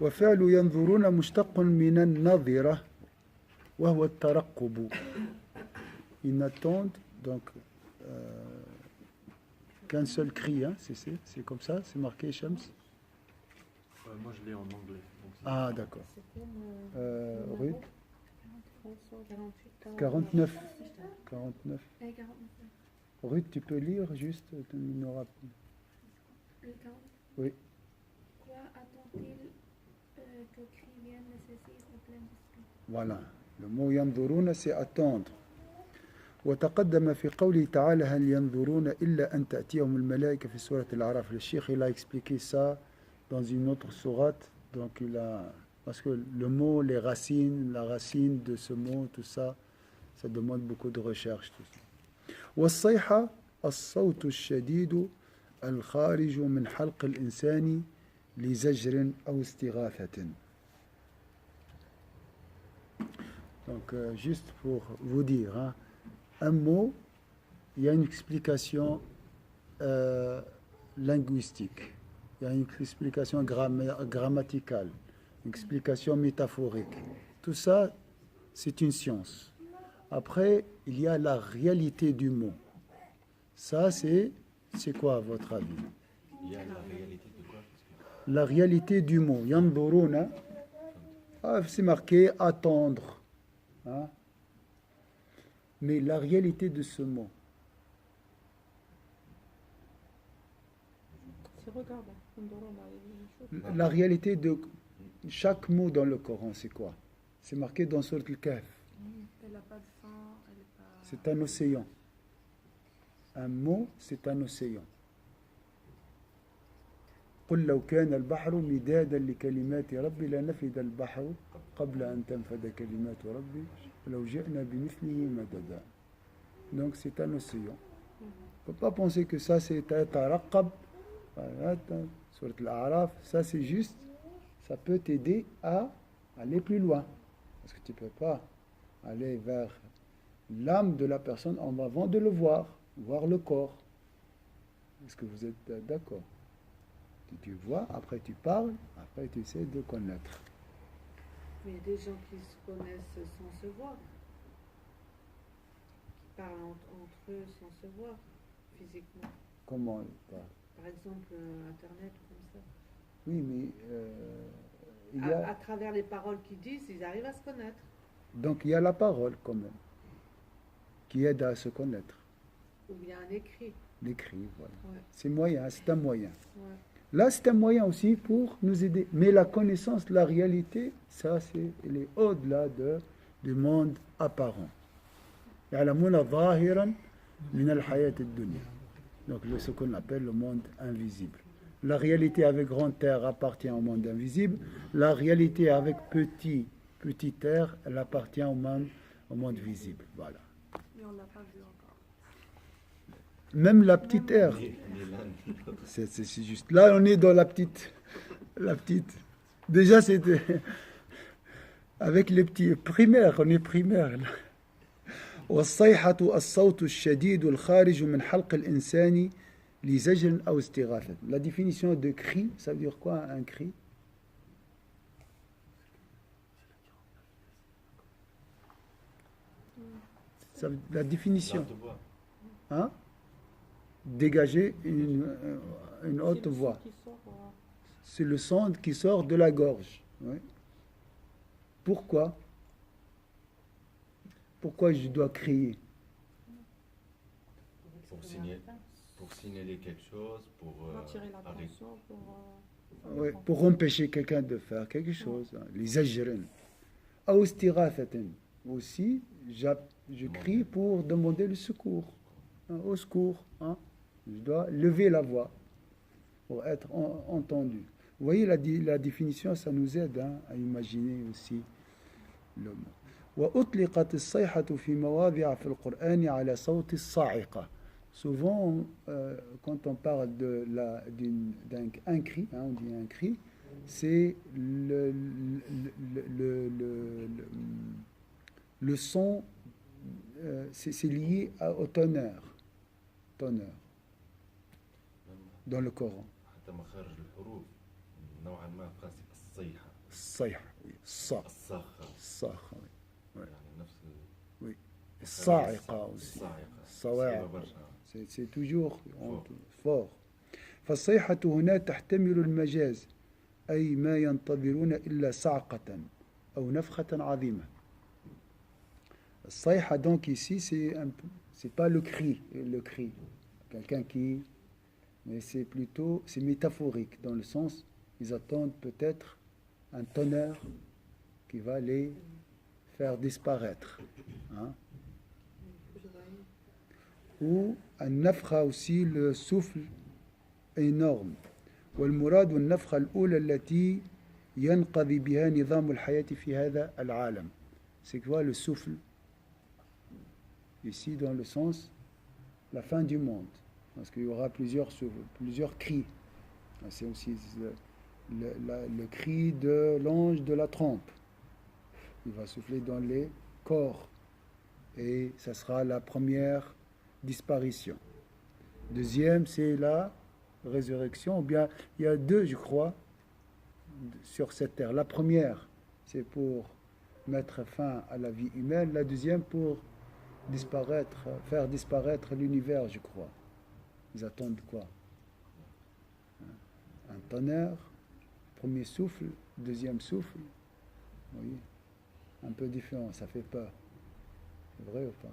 وفعل ينظرون مشتق من النظرة وهو الترقب. Ils n'attendent donc qu'un seul cri, hein, c'est comme ça, c'est marqué Shams. Moi je l'ai en anglais. Ah d'accord. Ruth 49. Ruth, tu peux lire juste Oui. Quoi attend-il que cri vienne nécessite en plein esprit? Voilà. Le mot ينظرون c'est attendre. وتقدم في قوله تعالى هل ينظرون إلا أن تأتيهم الملائكة في سورة الأعراف. Le cheikh il a expliqué ça dans une autre sourate. Donc parce que le mot, les racines, la racine de ce mot, tout ça, ça demande beaucoup de recherche. Tout ça. والصيحة الصوت الشديد الخارج من حلق الإنسان لزجر أو استغاثة. Donc juste pour vous dire, hein, un mot, il y a une explication linguistique, il y a une explication grammaticale, une explication métaphorique. Tout ça, c'est une science. Après, il y a la réalité du mot. Ça, c'est quoi à votre avis? Il y a la réalité de quoi? La réalité du mot. Yanzuruna, c'est marqué attendre. Hein? Mais la réalité de ce mot. C'est regarde. La réalité de chaque mot dans le Coran, c'est quoi? C'est marqué dans Sourate Al-Kahf. Elle n'a pas de fin. C'est un océan. Un mot, c'est un océan. قل لو كان البحر مدادا لكلمات ربي لنفد البحر قبل أن تنفد كلمات ربي ولو جئنا بمثله مددا. Donc c'est un océan. On ne peut pas penser que ça c'est taraqab, sur l'Araf, ça c'est juste, ça peut t'aider à aller plus loin. Parce que tu ne peux pas aller vers l'âme de la personne avant de le voir le corps. Est-ce que vous êtes d'accord? Tu vois, après tu parles, après tu essaies de connaître. Mais il y a des gens qui se connaissent sans se voir, qui parlent entre eux sans se voir physiquement. Comment ils parlent? Par exemple, Internet ou comme ça. Oui, mais il y a... à travers les paroles qu'ils disent, ils arrivent à se connaître. Donc il y a la parole quand même, qui aide à se connaître. Ou bien un écrit. L'écrit, voilà. Ouais. C'est moyen, c'est un moyen. Ouais. Là, c'est un moyen aussi pour nous aider. Mais la connaissance, la réalité, ça, elle est au-delà du monde apparent. يعلمون ظاهرا من الحياة الدنيا. Donc, ce qu'on appelle le monde invisible. La réalité avec grand R appartient au monde invisible. La réalité avec petit R, elle appartient au monde visible. Voilà. Mais on ne l'a pas vu encore. Même la petite R. C'est juste. Là, on est dans la petite. Déjà, c'était avec les petits primaires. On est primaire. والصيحة الصوت الشديد الخارج من حلق الإنسان لزجر أو استغاثة. La définition de cri, ça veut dire quoi un cri? La définition. Hein? Dégager une haute voix. C'est le son qui sort de la gorge. Oui. Pourquoi je dois crier? Pour signaler quelque chose, pour attirer l'attention, pour empêcher quelqu'un de faire quelque chose. Les ajrin. Aussi, je crie pour demander le secours. Au secours. Hein? Je dois lever la voix pour être entendu. Vous voyez la définition, ça nous aide à imaginer aussi le mot. وأطلقت الصيحة في مواضع في القرآن على صوت الصاعقة. Souvent, quand quand on parle d'un cri, hein, on dit un cri, c'est le son, c'est lié au tonnerre dans le Coran. حتى مخارج الحروف نوعا ما قاسي الصيحة الصيحة الصا الصاخة الصاخة يعني نفس oui. الصاعقة aussi الصاعقة الصواعق صعيبة برشا. c'est toujours fort. فالصيحة هنا تحتمل المجاز أي ما ينتظرون إلا صعقة أو نفخة عظيمة. الصيحة donc ici c'est pas le cri, quelqu'un qui, mais c'est plutôt, c'est métaphorique dans le sens, ils attendent peut-être un tonnerre qui va les faire disparaître, hein. Ou un nafra aussi, le souffle énorme. والمراد والنفخة الأولى التي ينقضي بها نظام الحياة في هذا العالم. C'est quoi le souffle? Ici dans le sens, la fin du monde. Parce qu'il y aura plusieurs souffles, plusieurs cris. C'est aussi le cri de l'ange de la trompe. Il va souffler dans les corps. Et ça sera la première disparition. Deuxième, c'est la résurrection. Ou bien, il y a deux, je crois, sur cette terre. La première, c'est pour mettre fin à la vie humaine. La deuxième, pour faire disparaître l'univers, je crois. Ils attendent quoi? Un tonnerre, premier souffle, deuxième souffle. Vous voyez, un peu différent, ça fait peur. C'est vrai ou pas?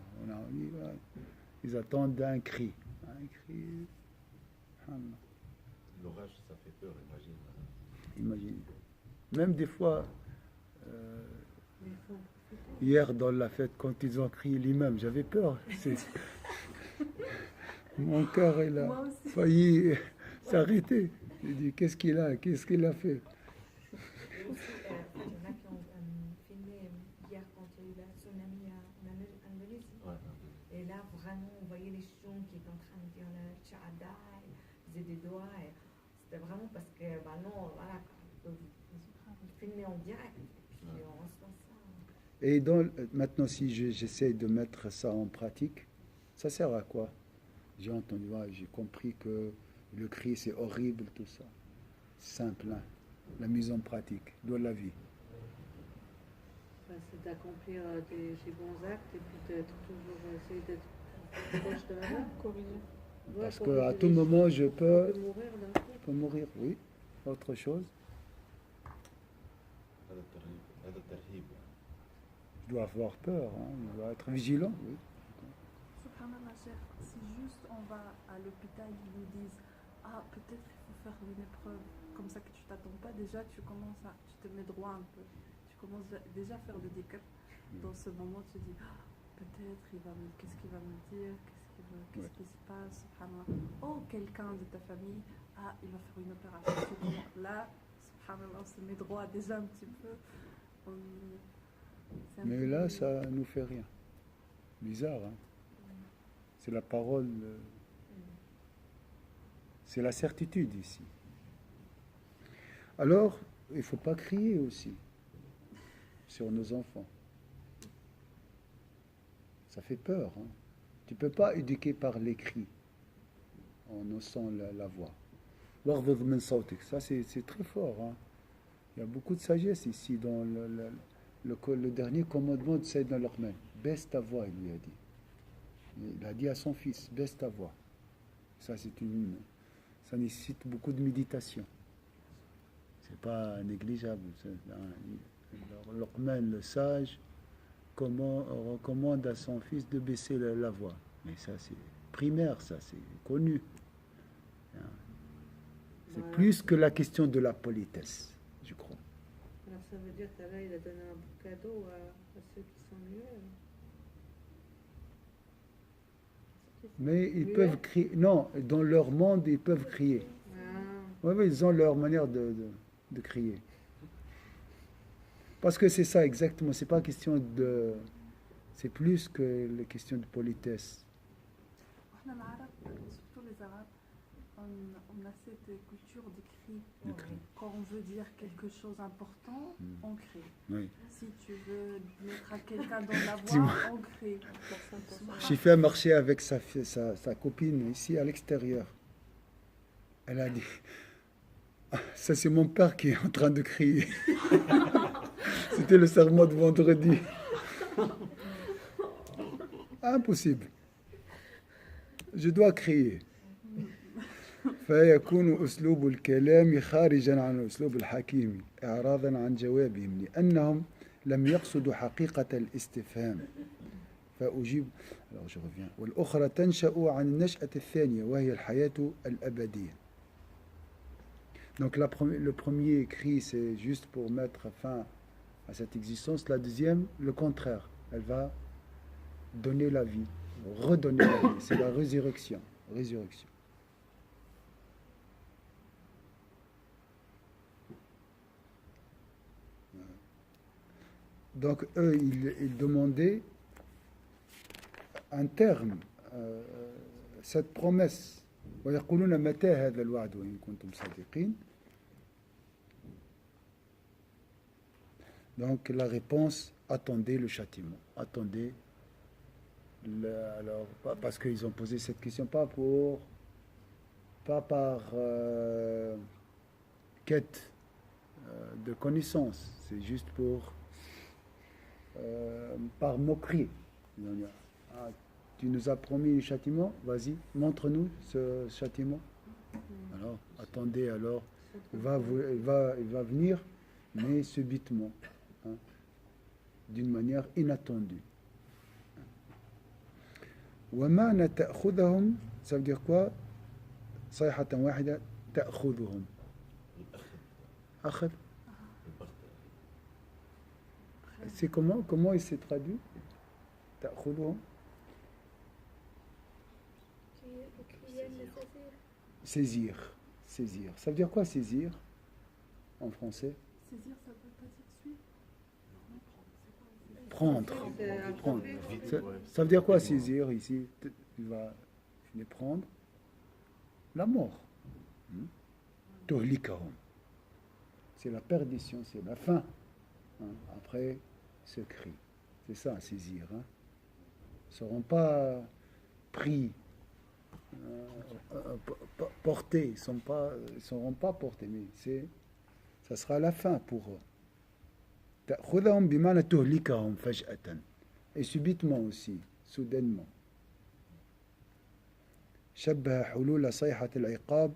Ils attendent un cri. L'orage, ça fait peur, imagine. Imagine. Même des fois, hier dans la fête, quand ils ont crié l'imam, j'avais peur. Mon cœur il a failli s'arrêter. J'ai dit, qu'est-ce qu'il a fait? Il y en a qui ont filmé hier quand il y a eu la tsunami en Indonésie. Ouais. Et là, vraiment, on voyait les chiens qui étaient en train de dire le tchada, ils faisaient des doigts. C'était vraiment parce que, non, voilà, ils filmaient en direct. Et puis on reçoit ça. Et maintenant, si j'essaie de mettre ça en pratique, ça sert à quoi? J'ai entendu, j'ai compris que le cri, c'est horrible, tout ça. Simple, hein? La mise en pratique de la vie. C'est d'accomplir des bons actes et puis d'être toujours essayer d'être proche de la mort. Corriger. Parce qu'à tout moment, je peux Mourir d'un coup. mourir, oui. Autre chose, هذا الترهيب. je dois avoir peur, hein? Je dois être vigilant, oui. Subhanallah, chef, si juste on va à l'hôpital, ils nous disent peut-être il faut faire une épreuve, comme ça que tu t'attends pas, déjà tu te mets droit un peu. Tu commences déjà à faire le décap. Dans ce moment, tu te dis peut-être qu'est-ce qu'il va me dire, qu'est-ce qui se passe, subhanallah. Oh, quelqu'un de ta famille, il va faire une opération. Là, subhanallah, on se met droit déjà un petit peu. Mais là, ça nous fait rien. Bizarre, hein? C'est la parole, c'est la certitude ici. Alors, il ne faut pas crier aussi sur nos enfants. Ça fait peur, hein? Tu ne peux pas éduquer par les cris en haussant la voix. Ça, c'est très fort, hein? Il y a beaucoup de sagesse ici dans le dernier commandement de Sayyidina al-Rahman. Baisse ta voix, il lui a dit. Il a dit à son fils, baisse ta voix. Ça nécessite beaucoup de méditation. C'est pas négligeable. Luqman, le sage, recommande à son fils de baisser la voix. Mais ça, c'est primaire, ça, c'est connu. C'est plus que la question de la politesse, je crois. Alors ça veut dire qu'Allah, il a donné un beau cadeau à ceux qui sont muets. Mais ils peuvent crier. Non, dans leur monde, ils peuvent crier. Oui, ils ont leur manière de crier. Parce que c'est ça exactement. C'est pas question de. C'est plus que la question de politesse. Surtout les Arabes, on a cette culture de cri. Le cri. Quand on veut dire quelque chose d'important, on crie. Oui. Si tu veux mettre à quelqu'un dans la Dis-moi. voie, on crie. J'ai fait un marché avec sa copine ici à l'extérieur. Elle a dit, ah, ça c'est mon père qui est en train de crier. C'était le sermon de vendredi. Impossible. Je dois crier. فيكون أسلوب الكلام خارجا عن أسلوب الحكيم إعراضا عن جوابهم لأنهم لم يقصدوا حقيقة الاستفهام فأجيب alors je reviens والأخرى تنشأ عن النشأة الثانية وهي الحياة الأبدية. Donc le premier cri c'est juste pour mettre fin à cette existence. La deuxième, le contraire, elle va donner la vie, redonner la vie. C'est la résurrection. Résurrection. Donc eux, ils demandaient un terme, cette promesse. ويقولون متى هذا الوعد وإن كنتم صادقين. Donc la réponse, attendez le châtiment, attendez. Alors, parce qu'ils ont posé cette question pas par quête de connaissance, c'est juste par moquerie. Ah, tu nous as promis un châtiment, vas-y, montre-nous ce châtiment. Alors, attendez, alors, il va venir, mais subitement, hein, d'une manière inattendue. ومعنى تأخذهم, ça veut dire quoi? صيحة واحدة تأخذهم. أخذ. C'est comment il s'est traduit? تأخذهم. Saisir. Saisir. Ça veut dire quoi saisir en français? Saisir, ça veut pas dire suivre. Prendre. Ça veut dire quoi saisir ici? Il va les prendre. La mort. Tuhlikahum. C'est la perdition, c'est la fin. Après ce cri. C'est ça, saisir. Ils ne seront pas pris, portés. Ils ne seront pas portés, mais ça sera la fin pour eux. تأخذهم بمعنى تهلكهم فجأة et subitement aussi, soudainement. شبه حلول صيحة العقاب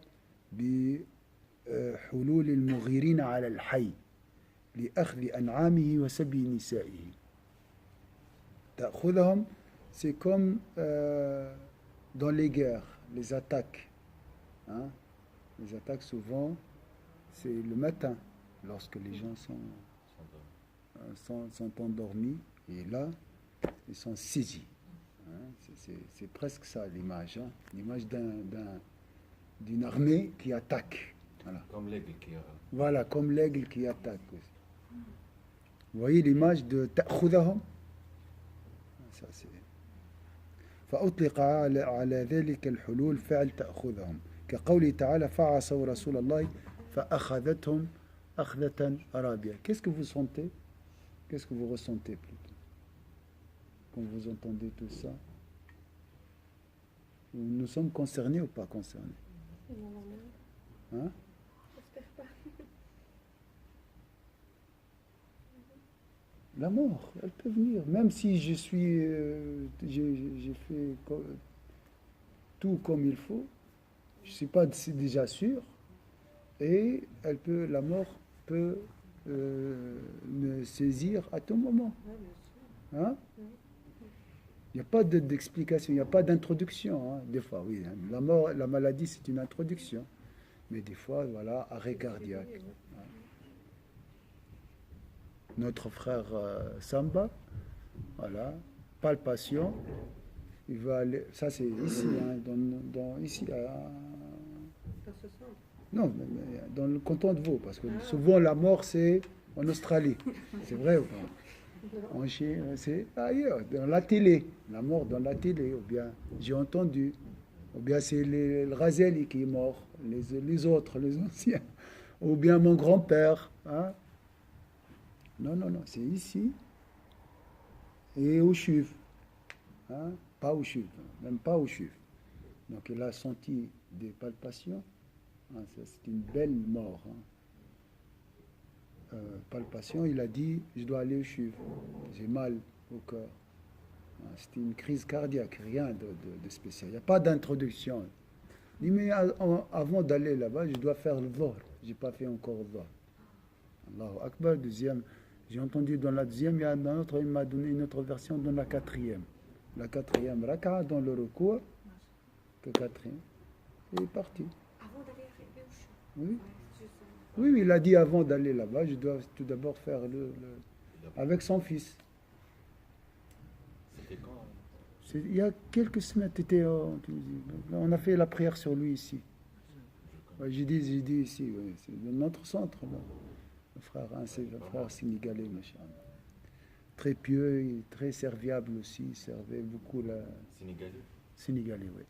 بحلول المغيرين على الحي لأخذ أنعامه وسبي نسائه. تأخذهم, c'est comme dans les guerres, les attaques. Hein? Les attaques souvent, c'est le matin, lorsque les gens sont endormis, et là, ils sont saisis. Hein? C'est presque ça l'image, hein? L'image d'une armée qui attaque. Voilà. Comme l'aigle qui Voilà, comme l'aigle qui attaque. Vous voyez l'image de ta'khudahum? Ça c'est. فأطلق على ذلك الحلول فعل تأخذهم كقوله تعالى فعصوا رسول الله فأخذتهم أخذة رابية. Qu'est-ce que vous sentez? Qu'est-ce que vous ressentez plutôt quand vous entendez tout ça? Nous sommes concernés ou pas concernés? Hein? La mort, elle peut venir. Même si j'ai fait tout comme il faut, je ne suis pas déjà sûr. Et la mort peut me saisir à tout moment. Hein? Il n'y a pas d'explication, il n'y a pas d'introduction. Hein? Des fois, oui. Hein? La mort, la maladie, c'est une introduction. Mais des fois, voilà, arrêt cardiaque. Notre frère Samba, voilà, palpation, il va aller, ça c'est ici, hein, ici, non, mais dans le canton de Vaud, parce que souvent la mort c'est en Australie, c'est vrai ou pas? En Chine, c'est ailleurs, dans la télé, la mort dans la télé, ou bien j'ai entendu, Ou bien c'est le Ghazali qui est mort, les autres, les anciens. Ou bien mon grand-père. Hein? Non, non, non, c'est ici. Et au Chuf. Hein? Pas au Chuf, même pas au Chuf. Donc il a senti des palpations. Hein, c'est une belle mort. Hein. Palpation, il a dit, je dois aller au Chuf. J'ai mal au cœur. Hein, c'était une crise cardiaque, rien de spécial. Il n'y a pas d'introduction. Il dit, mais avant d'aller là-bas, je dois faire le Dhuhr. Je n'ai pas fait encore le Dhuhr. Allahu Akbar, deuxième. J'ai entendu dans la deuxième, il y a un autre, il m'a donné une autre version dans la quatrième. La quatrième raka'a dans le recours, que quatrième. Il est parti. Avant d'aller arriver au chou. Oui. Ouais, je sais. Oui, oui, il a dit avant d'aller là-bas, je dois tout d'abord faire avec son fils. C'était quand Il y a quelques semaines, tu étais en Tunisie. On a fait la prière sur lui ici. Ouais, j'ai dit ici, ouais, c'est dans notre centre. Là. Le frère, hein, c'est le frère sénégalais, machin. Très pieux et très serviable aussi. Il servait beaucoup la Sénégalais. Sénégalais, oui.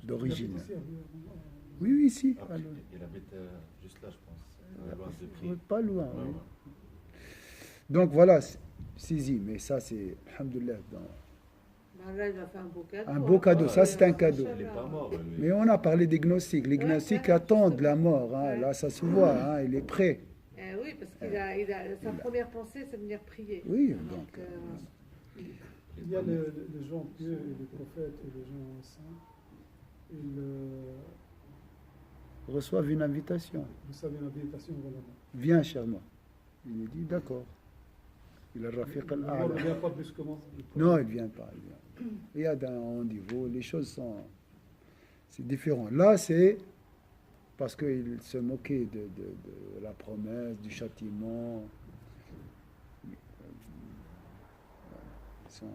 D'origine. Il a fait aussi, Oui, oui, ici. Après, Alors, il habite juste là, je pense. Loin de prix. pas loin, Ouais, oui. ouais. Donc voilà, saisi, mais ça c'est, alhamdoulilah, Ben là, il a fait un beau cadeau. un beau cadeau, ça c'est un cadeau. Il n'est pas mort, lui. Mais on a parlé des gnostiques. Les gnostiques attendent la mort, hein. Là ça se voit, hein. Il est prêt. Oui, parce sa première pensée, c'est de venir prier. Oui, Donc, donc, il y a les gens pieux et les prophètes et les gens saints. Ils reçoivent une invitation. reçoivent une invitation au Ramadan. Viens, cher moi. Il me dit d'accord. Il a Rafiq Le mort al-A'la. ne vient pas brusquement. Non, il ne vient pas. Il y a un rendez-vous, les choses sont. C'est différent. Là, c'est parce qu'il se moquait de la promesse, du châtiment. Ils sont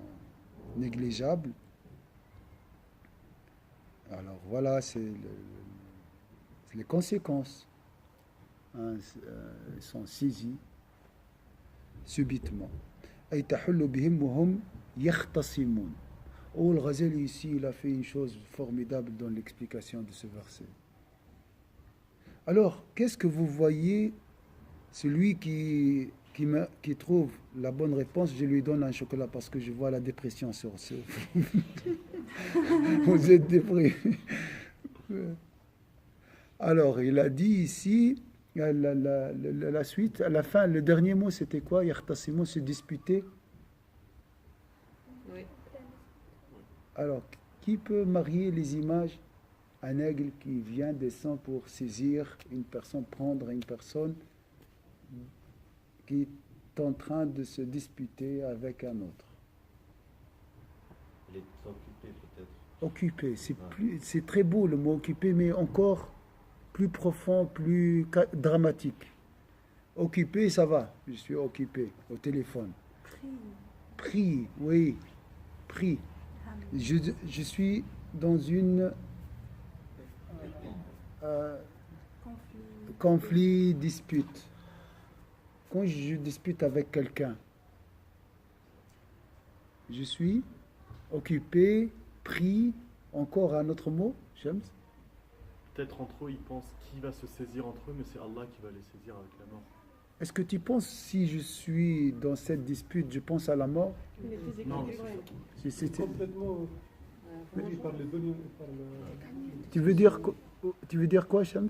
négligeables. Alors voilà, c'est les conséquences. Hein, ils sont saisis subitement. أي تحل بهم وهم يختصمون. Oh, le Ghazali ici, il a fait une chose formidable dans l'explication de ce verset. Alors, qu'est-ce que vous voyez? Celui qui trouve la bonne réponse, je lui donne un chocolat parce que je vois la dépression sur ce. Vous êtes déprimé. Alors, il a dit ici, la suite, à la fin, le dernier mot, c'était quoi? Yahtasimun, se disputer. Oui. Alors, qui peut marier les images? Un aigle qui vient, descend pour saisir une personne, prendre une personne qui est en train de se disputer avec un autre. Il est occupé, peut-être. Occupé, c'est très beau le mot occupé, mais encore plus profond, plus dramatique. Occupé, ça va, je suis occupé au téléphone. Prie, oui, prie. Je suis dans une conflit, dispute. Quand je dispute avec quelqu'un, je suis occupé, pris, encore un autre mot, Shams? Peut-être entre eux, ils pensent qui va se saisir entre eux, mais c'est Allah qui va les saisir avec la mort. Est-ce que tu penses, si je suis dans cette dispute, je pense à la mort? Il est Non, déséquilibré. C'est- Complètement. Il parle le bonheur. Tu veux dire quoi, Shams?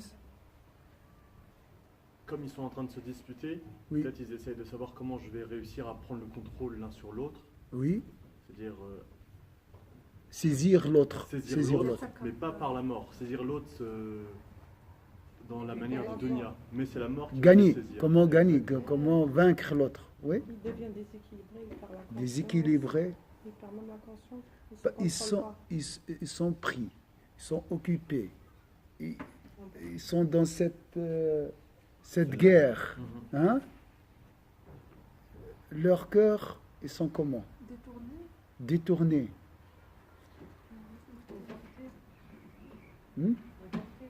Comme ils sont en train de se disputer, Oui. peut-être ils essayent de savoir comment je vais réussir à prendre le contrôle l'un sur l'autre, Oui, c'est-à-dire saisir l'autre. saisir l'autre, mais pas par la mort. Saisir l'autre dans la manière de dunya, mais c'est la mort qui va Gagner, le saisir. comment gagner, comment vaincre l'autre. Oui, Il devient déséquilibré, il perd la conscience. déséquilibré. Il perd même la conscience. Ils sont pris, ils sont occupés, ils sont dans cette guerre. Mhm. Hein? Leur cœur, ils sont comment? Détournés.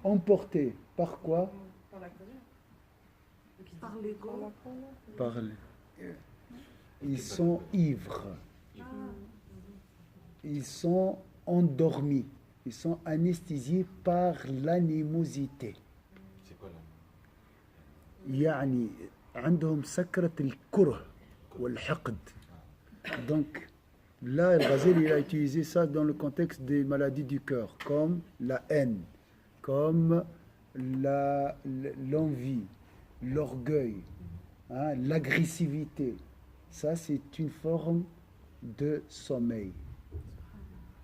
Emportés. Par quoi? Par la colère. Par l'ego. Par ils sont ivres. Ils sont endormis. ils sont anesthésiés par l'animosité. C'est quoi là? يعني عندهم سكرة الكره والحقد. Donc là, El Ghazali il a utilisé ça dans le contexte des maladies du cœur, comme la haine, comme l'envie, l'orgueil, hein, l'agressivité. Ça, c'est une forme de sommeil.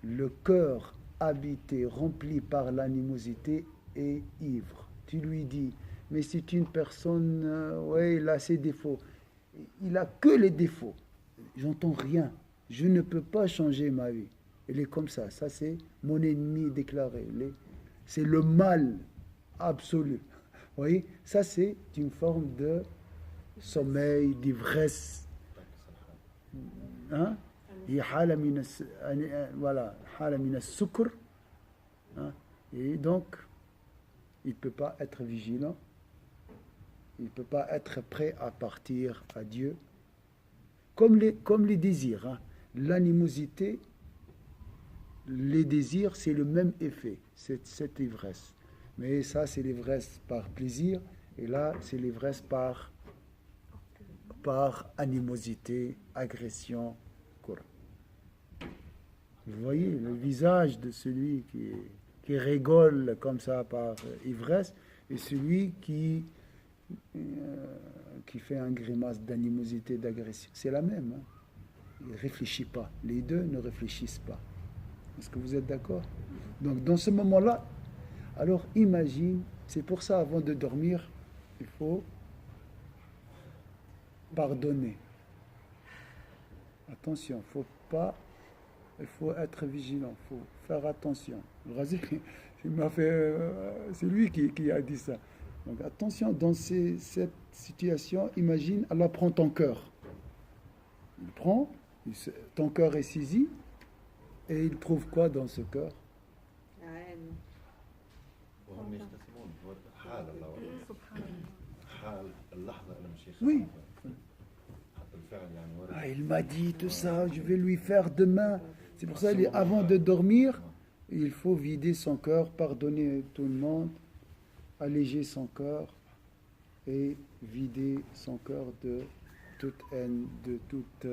Le cœur habité, rempli par l'animosité, est ivre. Tu lui dis, mais c'est une personne, ouais, il a ses défauts. Il a que les défauts. J'entends rien. Je ne peux pas changer ma vie. Il est comme ça. Ça, c'est mon ennemi déclaré. C'est le mal absolu. Vous voyez, ça, c'est une forme de sommeil, d'ivresse. Hein? Voilà, sukr. Et donc, il ne peut pas être vigilant. Il ne peut pas être prêt à partir à Dieu. Comme les désirs. Hein. L'animosité, les désirs, c'est le même effet, cette ivresse. Mais ça, c'est l'ivresse par plaisir. Et là, c'est l'ivresse par animosité, agression. Vous voyez le visage de celui qui rigole comme ça par ivresse et celui qui fait un grimace d'animosité, d'agression. C'est la même. Hein. Il ne réfléchit pas. Les deux ne réfléchissent pas. Est-ce que vous êtes d'accord? Donc dans ce moment-là, alors imagine, c'est pour ça avant de dormir, il faut pardonner. Attention, il faut être vigilant, il faut faire attention. C'est lui qui a dit ça. Donc attention, dans cette situation, imagine, Allah prend ton cœur. Il prend, ton cœur est saisi, et il trouve quoi dans ce cœur? La haine. Oui. Ah, il m'a dit tout ça, je vais lui faire demain. C'est pour ça, avant de dormir, il faut vider son cœur, pardonner tout le monde, alléger son cœur et vider son cœur de toute haine, de toute,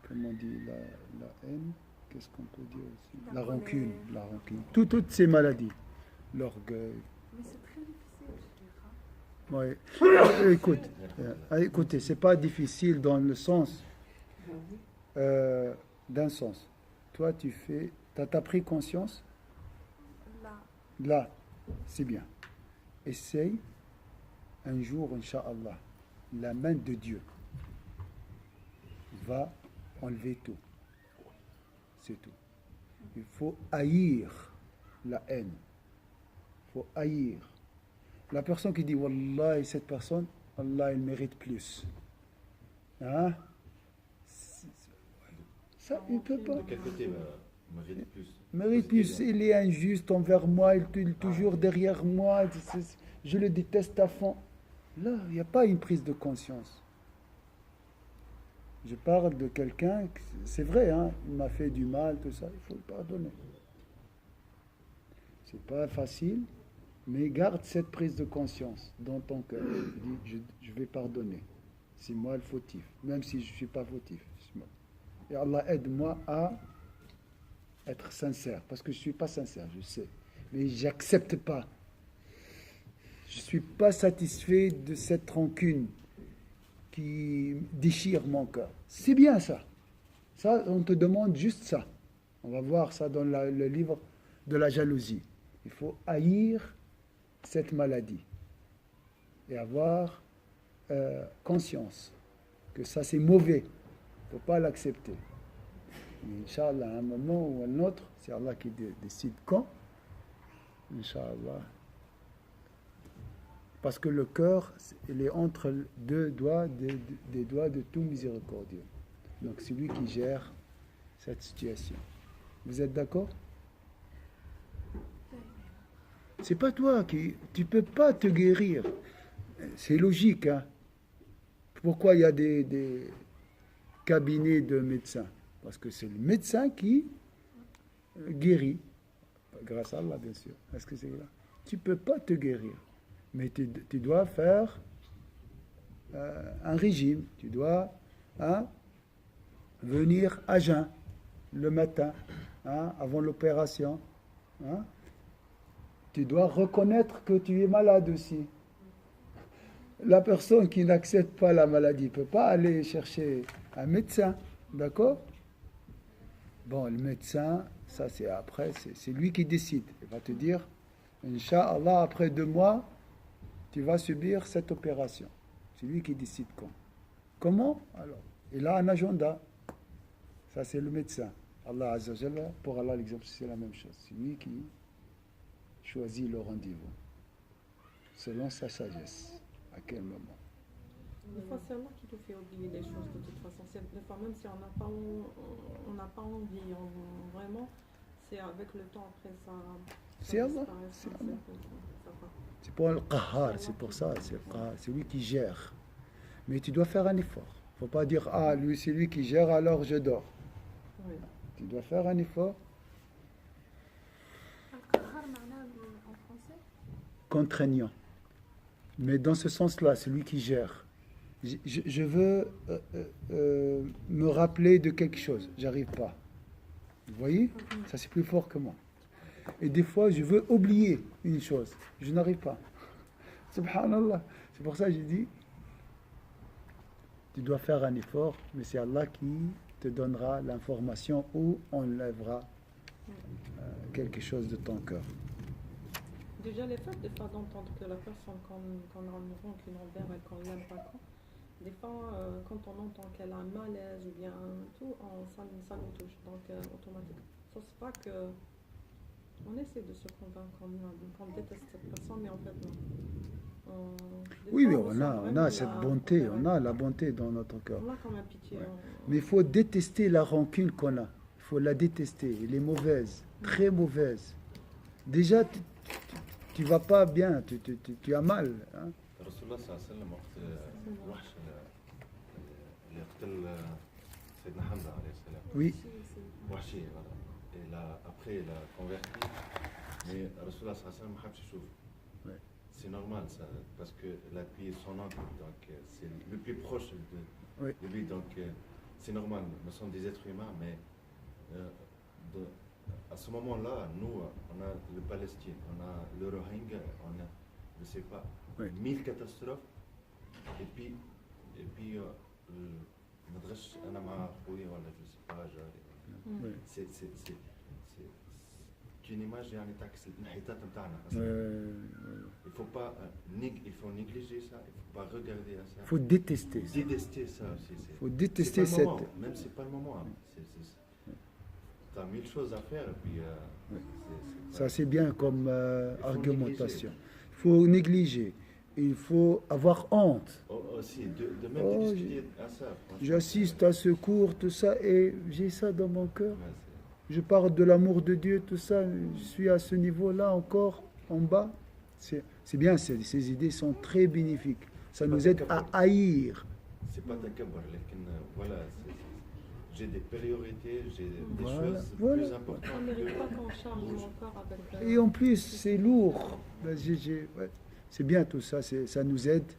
comment on dit, la haine, qu'est-ce qu'on peut dire aussi? La rancune. Toutes ces maladies, l'orgueil. Mais c'est très difficile, Oui. Écoutez, c'est pas difficile dans le sens, d'un sens. Toi, t'as pris conscience? Là, c'est bien. Essaye un jour, Inch'Allah, la main de Dieu va enlever tout. C'est tout. Il faut haïr la haine. Il faut haïr. La personne qui dit Wallah, cette personne, Allah, il mérite plus. Hein? Ça, il ne peut pas. De quel côté mérite plus? Mérite plus, il est injuste envers moi, il est toujours derrière moi, je le déteste à fond. Là, il n'y a pas une prise de conscience. Je parle de quelqu'un, c'est vrai, hein, il m'a fait du mal, tout ça, il faut le pardonner. C'est pas facile, mais garde cette prise de conscience dans ton cœur. Dis, je vais pardonner. C'est moi le fautif, même si je ne suis pas fautif. Et Allah aide-moi à être sincère, parce que je ne suis pas sincère, je sais. Mais j'accepte pas. Je ne suis pas satisfait de cette rancune qui déchire mon cœur. C'est bien ça. Ça, on te demande juste ça. On va voir ça dans le livre de la jalousie. Il faut haïr cette maladie et avoir conscience que ça c'est mauvais. Il ne faut pas l'accepter. Inch'Allah, à un moment ou à un autre, c'est Allah qui décide quand. Inch'Allah. Parce que le cœur, il est entre deux doigts, des doigts de tout miséricordieux. Donc c'est lui qui gère cette situation. Vous êtes d'accord? C'est pas toi qui... Tu peux pas te guérir. C'est logique, hein. Pourquoi il y a des cabinets de médecins? Parce que c'est le médecin qui guéri, grâce à Allah bien sûr. Est-ce que c'est là? Tu ne peux pas te guérir, mais tu dois faire un régime, tu dois venir à jeun le matin, avant l'opération. Tu dois reconnaître que tu es malade aussi. La personne qui n'accepte pas la maladie ne peut pas aller chercher un médecin, d'accord? Bon, le médecin, ça c'est après, c'est lui qui décide. Il va te dire, Inch'Allah, après 2 mois, tu vas subir cette opération. C'est lui qui décide quand. Comment? Alors, il a un agenda. Ça c'est le médecin. Allah Azza wa Jalla, pour Allah l'exemple, c'est la même chose. C'est lui qui choisit le rendez-vous, selon sa sagesse. À quel moment? Des fois, c'est Allah qui te fait oublier les choses de toute façon. Des fois, même si on n'a pas envie, vraiment, c'est avec le temps après ça. C'est Allah. C'est pour le qahar, c'est pour ça. C'est lui qui gère. Mais tu dois faire un effort. Il ne faut pas dire, lui, c'est lui qui gère, alors je dors. Oui. Tu dois faire un effort. Al-Qahar, en français? Contraignant. Mais dans ce sens-là, c'est lui qui gère. Je veux me rappeler de quelque chose. J'arrive pas. Vous voyez? Ça, c'est plus fort que moi. Et des fois, je veux oublier une chose. Je n'arrive pas. Subhanallah. C'est pour ça que j'ai dit, tu dois faire un effort, mais c'est Allah qui te donnera l'information ou enlèvera quelque chose de ton cœur. Déjà, les faits, des fois, d'entendre que la personne, quand on a un mouvement qui l'envers et qu'on l'aime pas, des fois, quand on entend qu'elle a un malaise ou bien tout, ça nous touche. Donc, automatiquement. Ça, c'est pas que. On essaie de se convaincre qu'on déteste cette personne, mais en fait, non. Oui, on a cette bonté, on a la bonté dans notre cœur. On a quand même pitié. Ouais. Mais il faut détester la rancune qu'on a. Il faut la détester. Elle est mauvaise, très mauvaise. Déjà, tu vas pas bien, tu as mal. Rasulullah sallallahu alayhi wa sallam وقت الوحش اللي قتل سيدنا حمزة عليه السلام. Oui. وحشي voilà. Et là, après, il a converti. Mais Rasulullah sallallahu alayhi wa sallam ما حبش يشوف. C'est normal ça, parce que la pluie est son oncle, donc c'est le plus proche de lui, donc c'est normal. Nous sommes des êtres humains, mais à ce moment-là, nous, on a le Palestine, on a le Rohingya, on a, je ne sais pas, 1000 catastrophes, et puis ندغش أنا مع أخوي ولا je sais pas, c'est une image يعني تعكس الانحطاط نتاعنا. Il faut négliger ça, il faut pas regarder à ça. Il faut détester ça. Détester ça aussi. Il faut détester cette. Même si c'est pas le moment. Tu as 1000 choses à faire et puis. Ça c'est bien comme argumentation. Il faut négliger. Il faut avoir honte. Aussi, de même discuter à ça. J'assiste à ce cours, tout ça, et j'ai ça dans mon cœur. Je parle de l'amour de Dieu, tout ça. Je suis à ce niveau-là encore, en bas. C'est bien, ces idées sont très bénéfiques. Ça nous aide à haïr. C'est pas takabbar, voilà. J'ai des priorités, j'ai des choses plus importantes. On ne mérite pas qu'on charge encore avec. Et en plus, c'est lourd. C'est bien tout ça, ça nous aide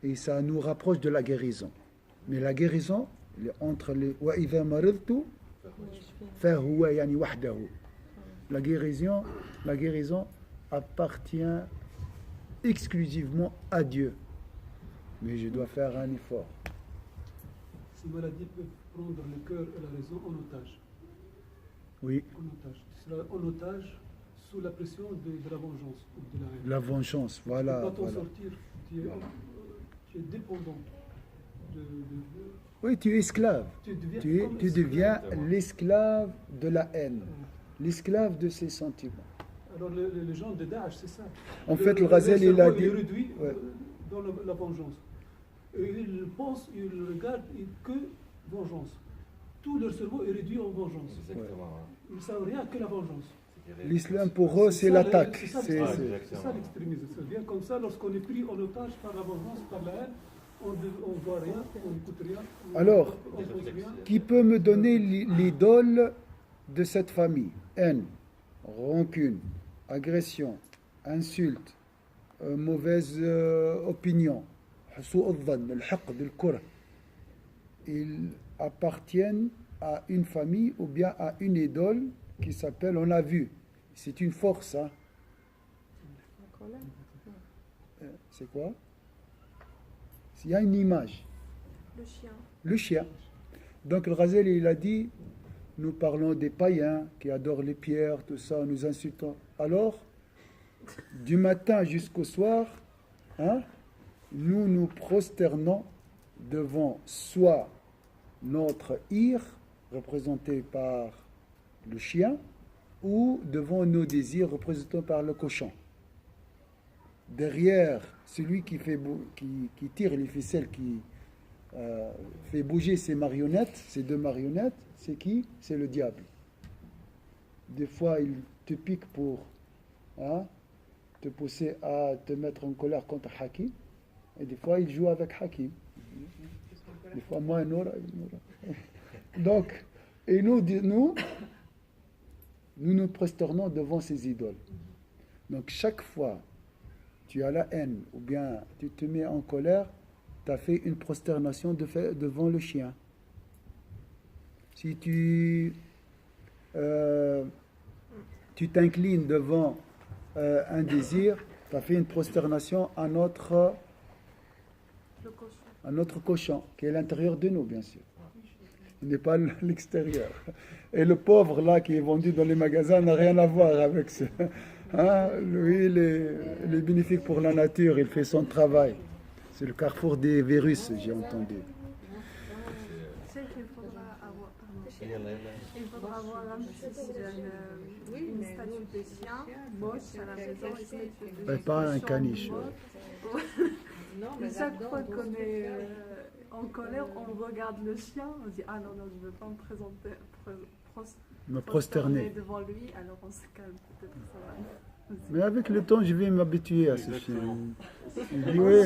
et ça nous rapproche de la guérison. Mais la guérison, entre les وَإِذَا مَرِضْتُ فَهُوَ يعني وحده. La guérison appartient exclusivement à Dieu. Mais je dois faire un effort. Ces maladies peuvent prendre le cœur et la raison en otage. Oui. En otage. Tu seras en otage sous la pression de la vengeance ou de la haine. La vengeance, voilà. Tu ne peux pas t'en sortir. Tu es dépendant de. Oui, tu es esclave. Tu deviens l'esclave de la haine, l'esclave de ses sentiments. Alors les gens de Daesh, c'est ça. En fait, le Ghazali, il a dit. Il est réduit dans la vengeance. Et ils pensent, ils regardent que vengeance. Tout leur cerveau est réduit en vengeance. Exactement. Ils ne savent rien que la vengeance. L'islam pour eux, c'est l'attaque. C'est ça l'extrémisme. C'est bien comme ça, lorsqu'on est pris en otage par la vengeance, par la haine, on ne voit rien, on n'écoute rien. Alors, qui peut me donner l'idole de cette famille, haine, rancune, agression, insulte, mauvaise opinion, ils appartiennent à une famille ou bien à une idole qui s'appelle, on l'a vu, c'est une force. Hein. La colère. C'est quoi? Il y a une image. Le chien. Le chien. Donc le Ghazali, il a dit, nous parlons des païens qui adorent les pierres, tout ça, nous insultons. Alors, du matin jusqu'au soir, hein, nous nous prosternons devant soit notre ir, représenté par le chien, ou devant nos désirs, représentés par le cochon. Derrière celui qui tire les ficelles, qui fait bouger ces marionnettes, ces deux marionnettes, c'est qui? C'est le diable. Des fois, il te pique pour te pousser à te mettre en colère contre Hakim, et des fois, il joue avec Hakim. Des fois, moi, Noura. Donc, et nous nous prosternons devant ces idoles. Donc, chaque fois tu as la haine ou bien tu te mets en colère, tu as fait une prosternation devant le chien. Si tu t'inclines devant un désir, tu as fait une prosternation à notre cochon, qui est à l'intérieur de nous, bien sûr. Il n'est pas à l'extérieur. Et le pauvre, là, qui est vendu dans les magasins, n'a rien à voir avec ça. Hein? Lui, il est bénéfique pour la nature, il fait son travail. C'est le carrefour des virus, j'ai entendu. Il faudra avoir une statue de chien moche à la maison, une statue de Pas un caniche. Chaque fois qu'on est en colère, on regarde le chien, on dit ah non, je ne veux pas me prosterner devant lui, alors on se calme, peut-être que ça va. Mais avec le temps, je vais m'habituer à ce chien. Il dit, oui,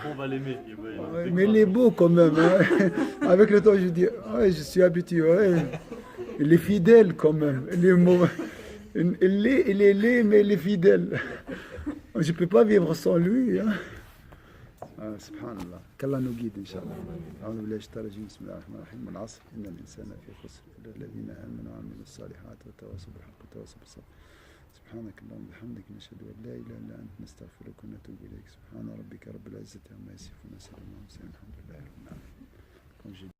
on va l'aimer. Mais il est beau quand même. Hein. Avec le temps, je dis, ouais, je suis habitué. Ouais. Il est fidèle quand même. Il est laid, mais il est fidèle. Je ne peux pas vivre sans lui. Hein. Subhanallah. Qu'Allah nous guide, Inch'Allah. أعوذ بالله من الشيطان الرجيم بسم الله الرحمن الرحيم والعصر إن الإنسان في خسر إلا الذين آمنوا وعملوا الصالحات وتواصوا بالحق وتواصوا بالصبر سبحانك اللهم وبحمدك نشهد أن لا إله إلا أنت نستغفرك ونتوب إليك سبحان ربك رب العزة عما يصفون وسلام على المرسلين الحمد لله رب العالمين.